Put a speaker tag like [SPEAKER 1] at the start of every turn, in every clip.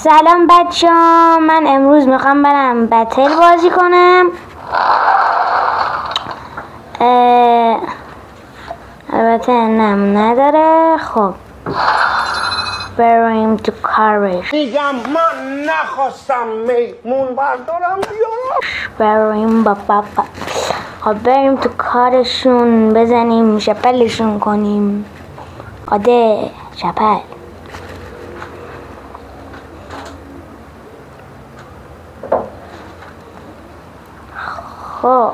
[SPEAKER 1] سلام بچه ها، من امروز میخوام برم بتل بازی کنم. البته نداره. خب بریم تو کارش.
[SPEAKER 2] میگم من نخواستم میمون بردارم بیارم.
[SPEAKER 1] بریم خب بریم تو کارشون، بزنیم شپلشون کنیم. آده شپل. خب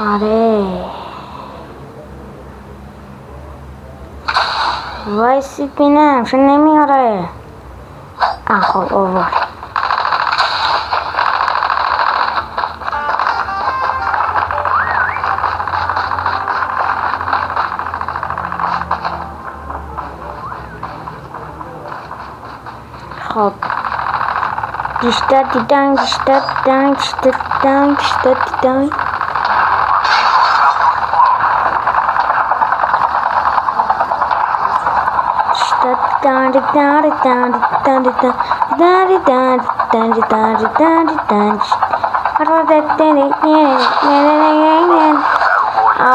[SPEAKER 1] آره وایسی بینم شو نمیاره. خب آور. خب بیشتر دیدن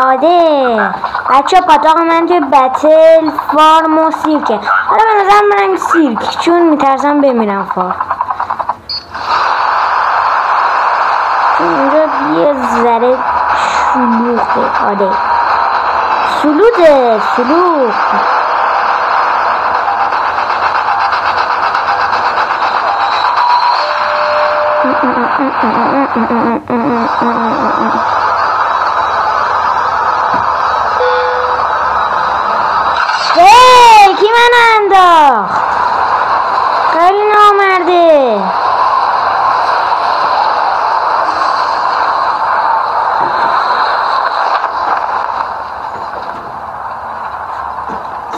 [SPEAKER 1] آده بچه پاتاق من توی بتل فارم و سیرکه. حالا به نظرم برم سیرک، چون میترسم بمیرم فارم، چون اینجا یه ذره شلوغه. آده سلوغ. کی من انداخت؟ خیلی نامرده.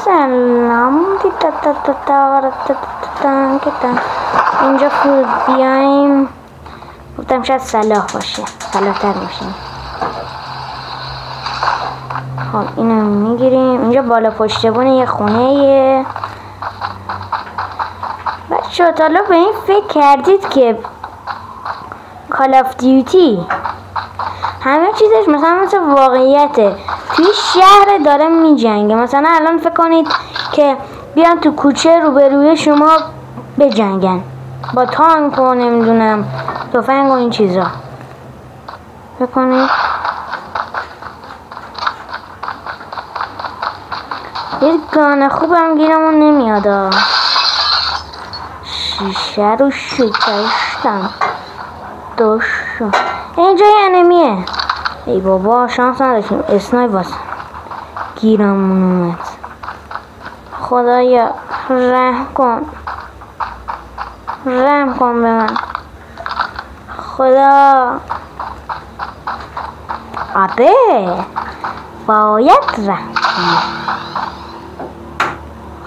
[SPEAKER 1] سلام. اینجا فرود بیایم. گفتم شاید صلاح باشه، صلاح تر باشیم. خب اینو میگیریم. اینجا بالا پشتبون یه خونه. بچه تا حالا به این فکر کردید که کال آف دیوتی همه چیزش مثل واقعیته، توی شهر داره میجنگه. مثلا الان فکر کنید که بیان تو کوچه روبروی شما بجنگن با تانک و نمیدونم تفنگ و این چیزا. فکر کنید یه گانه خوبم گیرمون نمیاد. شیشه رو شکستم. دوشو اینجا یه انمیه. ای بابا شانس نداشتیم. اسنایپر گیرمون اومد. خدایا رحم کن به من خدا. آبه باید رحم کنم.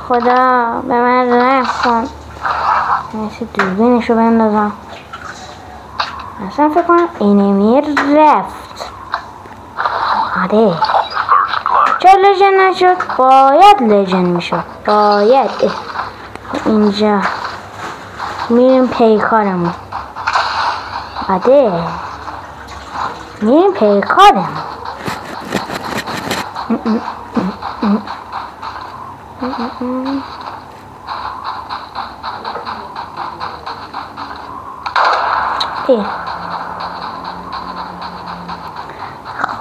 [SPEAKER 1] خدا به من رحم کن. مثل دوربینشو بندازم. اصلا فکر کنم اینمی رفت. آره چرا لژن نشد؟ باید لژن میشد. باید. اینجا میریم پیکارمون. آره میریم پیکارمون.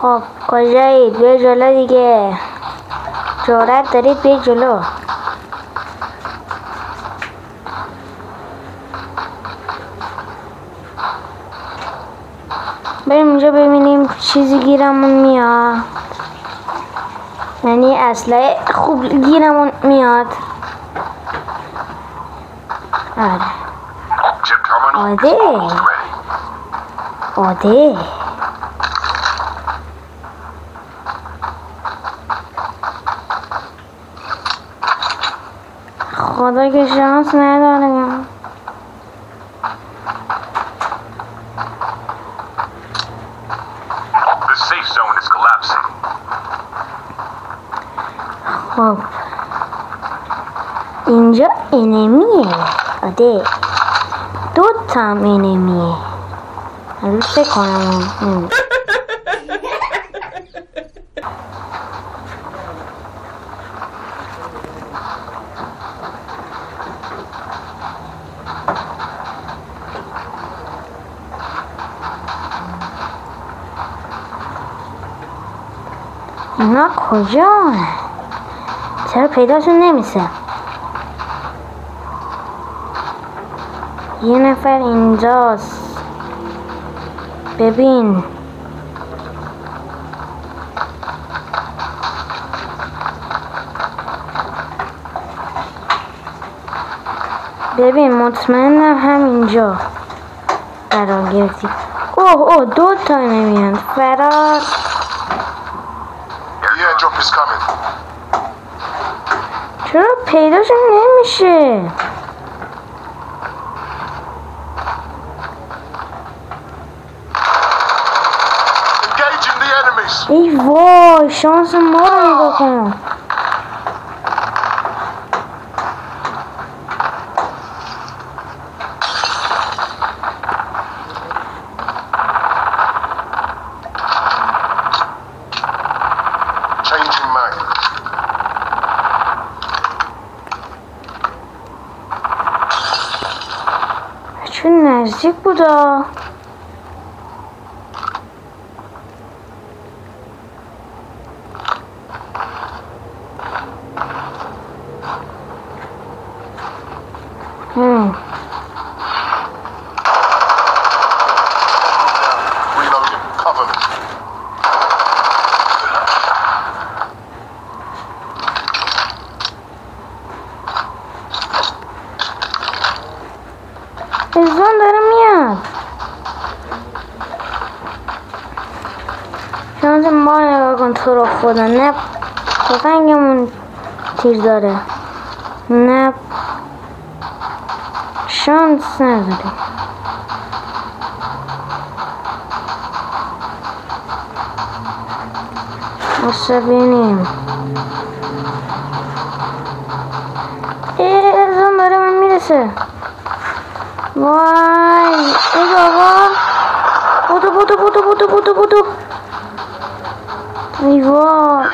[SPEAKER 1] خب کجایید؟ بیا جلو دیگه. جرأت دارید بیا جلو. بریم اینجا ببینیم چیزی گیرمون میاد، یعنی اسلحه خوب گیرمون میاد. آده خدا که شانس ندارم.
[SPEAKER 3] zone is collapsing.
[SPEAKER 1] خب اینجا انمیه. آده 2 تا هم انمیه. الان فکر کنم اینا کجا؟ چرا پیداشون نمیشه؟ یه نفر اینجاست. ببین مطمئنم همینجا قرار گرفتی. اوه 2 تا نمیان. فرار.
[SPEAKER 3] Airdrop is coming.
[SPEAKER 1] چرا پیداشون نمیشه؟
[SPEAKER 3] Engaging the enemies.
[SPEAKER 1] ای وای شانس ما رو نگاه کن.
[SPEAKER 3] Changing mag.
[SPEAKER 1] چون نزدیک بودا.
[SPEAKER 3] Reloading. Cover me.
[SPEAKER 1] ازون داره میاد. شانس ما نگاه کن تو رو خدا. نه تفنگمون تیر داره. نه شانس نداره. ببینیم. ازون داره من میرسه. وای ای بابا بودو ای وای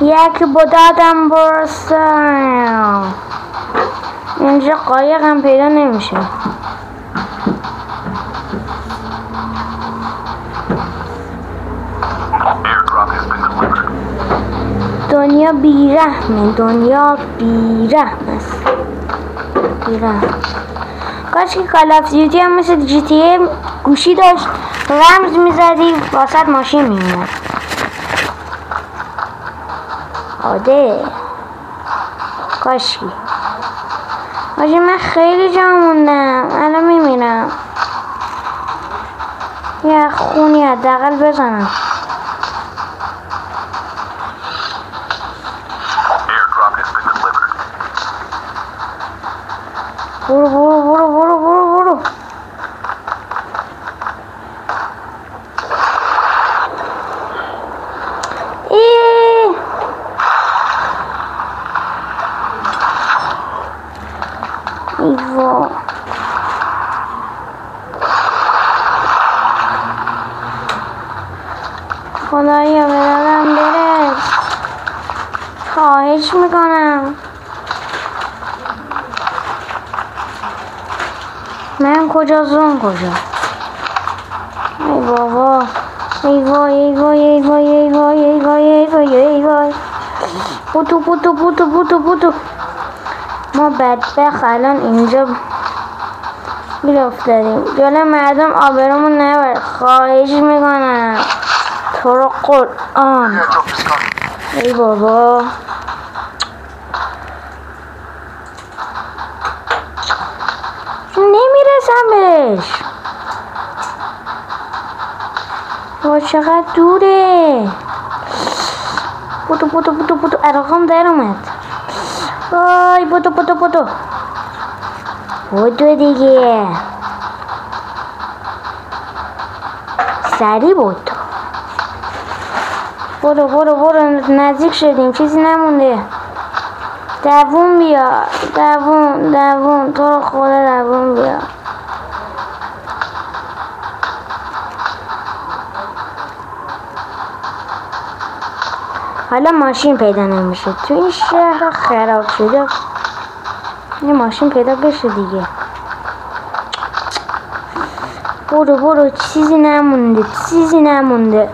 [SPEAKER 1] یک بودادم برسم. اینجا قایقم پیدا نمیشه. دنیا بیرحمه. دنیا بیرحم است. بیرحم. کاش که کال آف دیوتی هم مثل جی تی ای گوشی داشت. رمز میزدی واسط ماشین میومد. آده کاشکی. آجی من خیلی جا موندم. الان میمیرم. یه خونی حداقل بزنم. برو ایوا خدایا به دادم برس. خواهش میکنم. من کجا زون کجا؟ ای بابا ای وای بودو ما بدبخت الان اینجا گیر افتادیم. جلو مردم آبرومون نبر. خواهش میکنم تو رو قرآن. ای بابا نمیرسم بهش. با چقدر دوره. بودو عراقم در اومد. وای بودو دیگه. سریع بود. برو برو برو، نزدیک شدیم، چیزی نمونده. دووم بیا، دووم تو رو خدا دووم بیا. حالا ماشین پیدا نمیشه تو این شهر خراب شده. یه ماشین پیدا بشه دیگه. برو برو، چیزی نمونده، چیزی نمونده،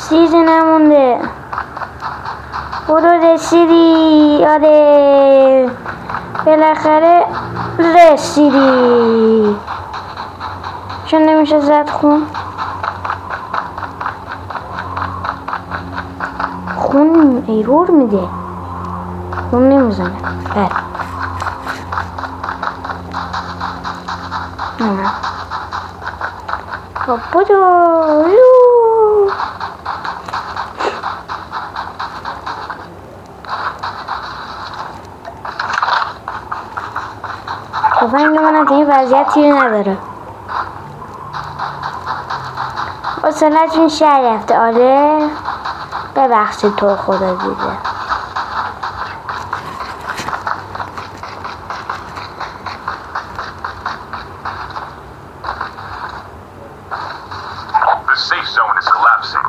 [SPEAKER 1] چیزی نمونده. برو رسیدی، آره بالاخره رسیدی. چون نمیشه زد خون؟ خون ایرور میده، خون نمیزنه. بله خب بودو. تفنگ منم تو این وضعیت تیر نداره. اصلاً شهر رفته. آره ببخشید تو خدا دیده.
[SPEAKER 3] The safe zone is collapsing.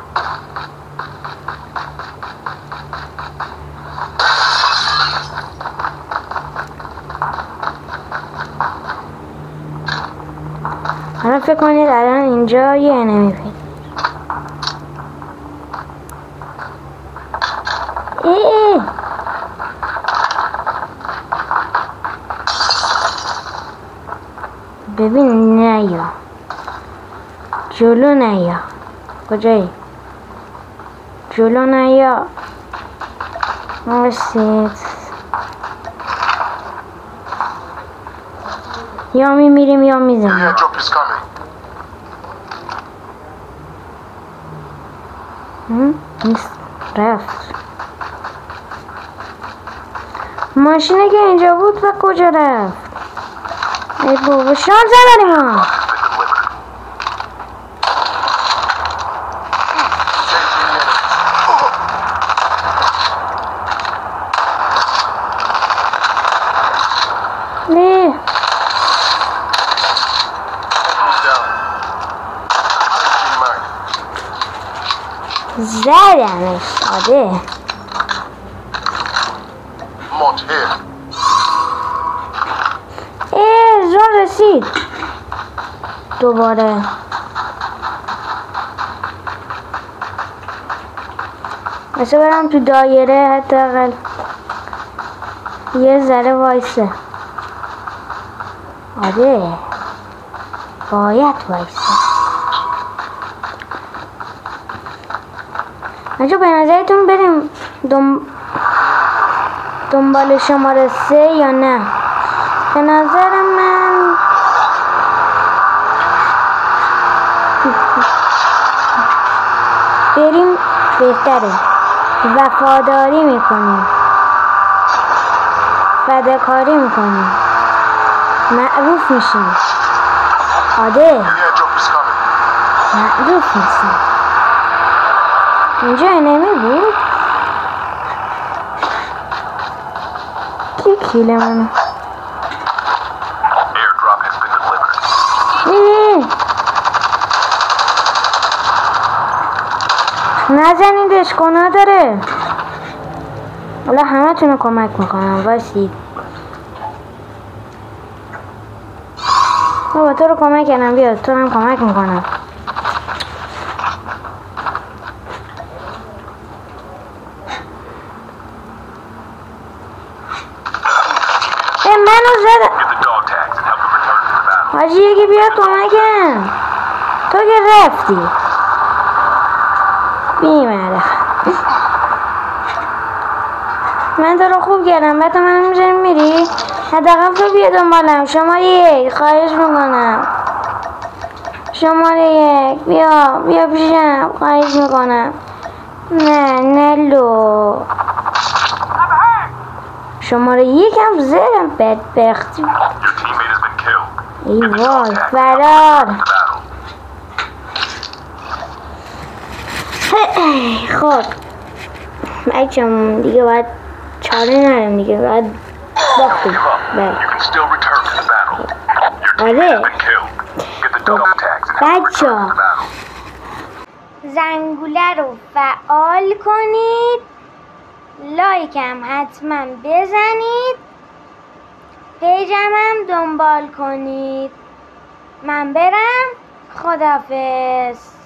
[SPEAKER 1] حالا فکر کنید الان اینجا یه انمی پیدا. ببین نیا جلو، نیا کجایی؟ جلو نیا. مرسید. یا میمیریم یا میزنیم.
[SPEAKER 3] The airdrop is coming.
[SPEAKER 1] نیست، رفت. ماشینه که اینجا بود و کجا رفت؟ ای بابا شانس نداریم ما. نه زدمش. آده
[SPEAKER 3] Mod here.
[SPEAKER 1] زون رسید دوباره. مثل برم تو دایره حتی اقل یه ذره وایسه. آره باید وایسه. بچه به نظرتون بریم دنبال شماره 3 یا نه؟ به نظر من بریم بهتره. وفاداری میکنیم، فداکاری میکنیم، معروف میشیم. آده
[SPEAKER 3] The airdrop is coming.
[SPEAKER 1] معروف میشیم. اینجا انمی بود. کی کیله منو؟
[SPEAKER 3] Airdrop has been delivered.
[SPEAKER 1] نزنیدش، گناه داره. حالا همه تونو کمک میکنم. واسید بابا تو رو کمک کردم، بیا تو هم کمک میکنم. منو زدم.
[SPEAKER 3] Get the dog tags and help them return to the battle.
[SPEAKER 1] حاجی یکی بیاد کمکم. تو که رفتی بیماره. من تو رو خوب کردم، بعد من میذاریم میری. حداقل تو بیا دنبالم. شماره 1 خواهش میکنم. شماره 1 بیا پیشم، خواهش میکنم. نه نلو. شماره 1 هم زدم بدبختی.
[SPEAKER 3] Your teammate has been killed.
[SPEAKER 1] ای
[SPEAKER 3] Get the dog
[SPEAKER 1] وای
[SPEAKER 3] tags and help them
[SPEAKER 1] فرار.
[SPEAKER 3] return to the battle.
[SPEAKER 1] خب بچه‌مون دیگه باید چاره نداریم دیگه، باید باختیم. بله. آره بچه‌ها زنگوله رو فعال کنید، لایک هم حتما بزنید، پیجم هم دنبال کنید. من برم، خداحافظ.